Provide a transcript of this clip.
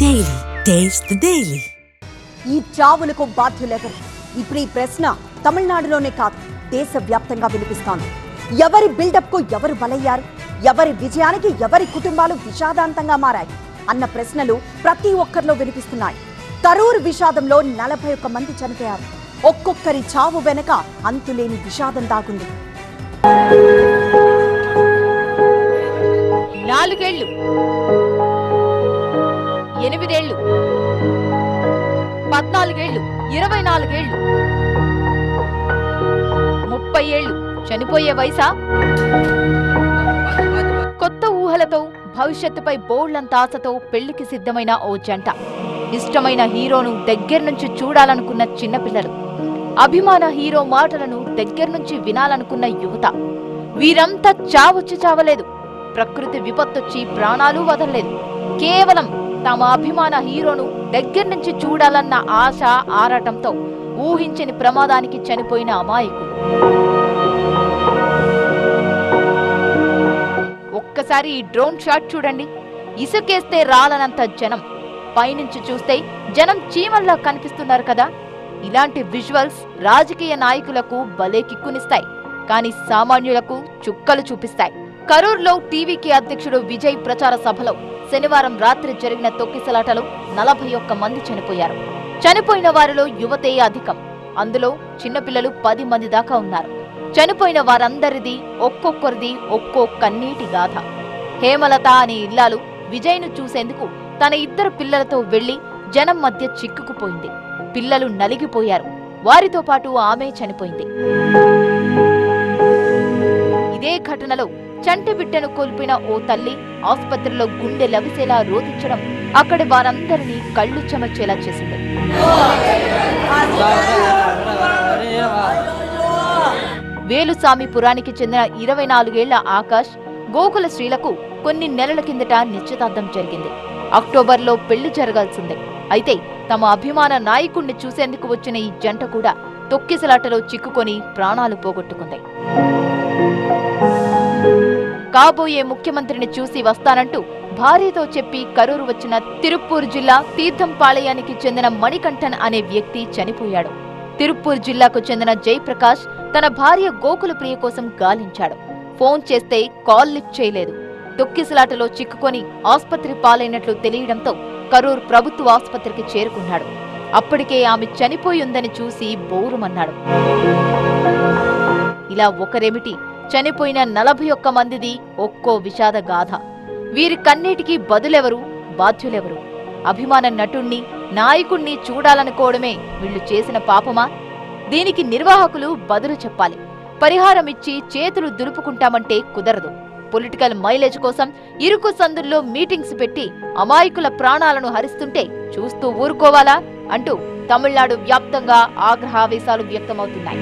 Daily taste the daily. ఈ చావులకు బాధ్యులెవరు? ఇప్పుడు ఈ ప్రశ్న తమిళనాడులోనే కాదు దేశవ్యాప్తంగా వినిపిస్తోంది. ఎవరి బిల్డప్ కు ఎవరు బలయ్యారు, ఎవరి విజయానికి ఎవరి కుటుంబాలు విషాదాంతంగా మారాయి అన్న ప్రశ్నలు ప్రతి ఒక్కరిలో వినిపిస్తున్నాయి. కరూర్ విషాదంలో 41 మంది చనిపోయారు. ఒక్కొక్కరి చావు వెనక అంతులేని విషాదం దాగుంది. 4 ఏళ్లు, 8 ఏళ్లు, 14 ఏళ్లు, 24 ఏళ్లు, 30 ఏళ్లు చనిపోయే వయసా? కొత్త ఊహలతో, భవిష్యత్తుపై బోల్డంత ఆశతో పెళ్లికి సిద్ధమైన ఓ జంట, ఇష్టమైన హీరోను దగ్గర్నుంచి చూడాలనుకున్న చిన్నపిల్లలు, అభిమాన హీరో మాటలను దగ్గర్నుంచి వినాలనుకున్న యువత, వీరంతా చావొచ్చి చావలేదు. ప్రకృతి విపత్తొచ్చి ప్రాణాలు వదలలేదు. కేవలం తమ అభిమాన హీరోను దగ్గర్నుంచి చూడాలన్న ఆశ, ఆరాటంతో ఊహించని ప్రమాదానికి చనిపోయిన అమాయకులు. ఒక్కసారి ఈ డ్రోన్ షాట్ చూడండి. ఇసుకేస్తే రాలనంత జనం, పైనుంచి చూస్తే జనం చీమల్లా కనిపిస్తున్నారు కదా. ఇలాంటి విజువల్స్ రాజకీయ నాయకులకు భలే కిక్కునిస్తాయి, కానీ సామాన్యులకు చుక్కలు చూపిస్తాయి. కరూర్లో టీవీకి అధ్యక్షుడు విజయ్ ప్రచార సభలో శనివారం రాత్రి జరిగిన తొక్కిసలాటలో 41 మంది చనిపోయారు. చనిపోయిన వారిలో యువతే అధికం. అందులో చిన్నపిల్లలు 10 మంది దాకా ఉన్నారు. చనిపోయిన వారందరిది ఒక్కొక్కరిది ఒక్కో కన్నీటి గాథ. హేమలత అనే ఇల్లాలు విజయ్ను చూసేందుకు తన 2 పిల్లలతో వెళ్లి జనం మధ్య చిక్కుకుపోయింది. పిల్లలు నలిగిపోయారు. వారితో పాటు ఆమె చనిపోయింది. ఇదే ఘటనలో చంటి బిడ్డను కోల్పోయిన ఓ తల్లి ఆసుపత్రిలో గుండె లవిసేలా రోధించడం అక్కడి వారందరినీ కళ్లు చెమర్చేలా చేసింది. వేలుసామిపురానికి చెందిన 24 ఏళ్ల ఆకాష్, గోకుల శ్రీలకు కొన్ని నెలల కిందట నిశ్చితార్థం జరిగింది. అక్టోబర్లో పెళ్లి జరగాల్సిందే. అయితే తమ అభిమాన నాయకుణ్ణి చూసేందుకు వచ్చిన ఈ జంట కూడా తొక్కిసలాటలో చిక్కుకొని ప్రాణాలు పోగొట్టుకుంది. కాబోయే ముఖ్యమంత్రిని చూసి వస్తానంటూ భార్యతో చెప్పి కరూరు వచ్చిన తిరుప్పూర్ జిల్లా తీర్థంపాళయానికి చెందిన మణికంఠన్ అనే వ్యక్తి చనిపోయాడు. తిరుప్పూర్ జిల్లాకు చెందిన జయప్రకాష్ తన భార్య గోకుల ప్రియ కోసం గాలించాడు. ఫోన్ చేస్తే కాల్ లిఫ్ట్ చేయలేదు. తొక్కిసలాటలో చిక్కుకొని ఆస్పత్రి పాలైనట్లు తెలియడంతో కరూర్ ప్రభుత్వ ఆసుపత్రికి చేరుకున్నాడు. అప్పటికే ఆమె చనిపోయిందని చూసి బోరుమన్నాడు. ఇలా ఒకరేమిటి, చనిపోయిన 41 మందిది ఒక్కో విషాద గాథ. వీరి కన్నీటికి బదులెవరు, బాధ్యులెవరు? అభిమాన నటుణ్ణి, నాయకుణ్ణి చూడాలనుకోవడమే వీళ్లు చేసిన పాపమా? దీనికి నిర్వాహకులు బదులు చెప్పాలి. పరిహారమిచ్చి చేతులు దులుపుకుంటామంటే కుదరదు. పొలిటికల్ మైలేజ్ కోసం ఇరుకు సందుల్లో మీటింగ్స్ పెట్టి అమాయకుల ప్రాణాలను హరిస్తుంటే చూస్తూ ఊరుకోవాలా అంటూ తమిళనాడు వ్యాప్తంగా ఆగ్రహావేశాలు వ్యక్తమవుతున్నాయి.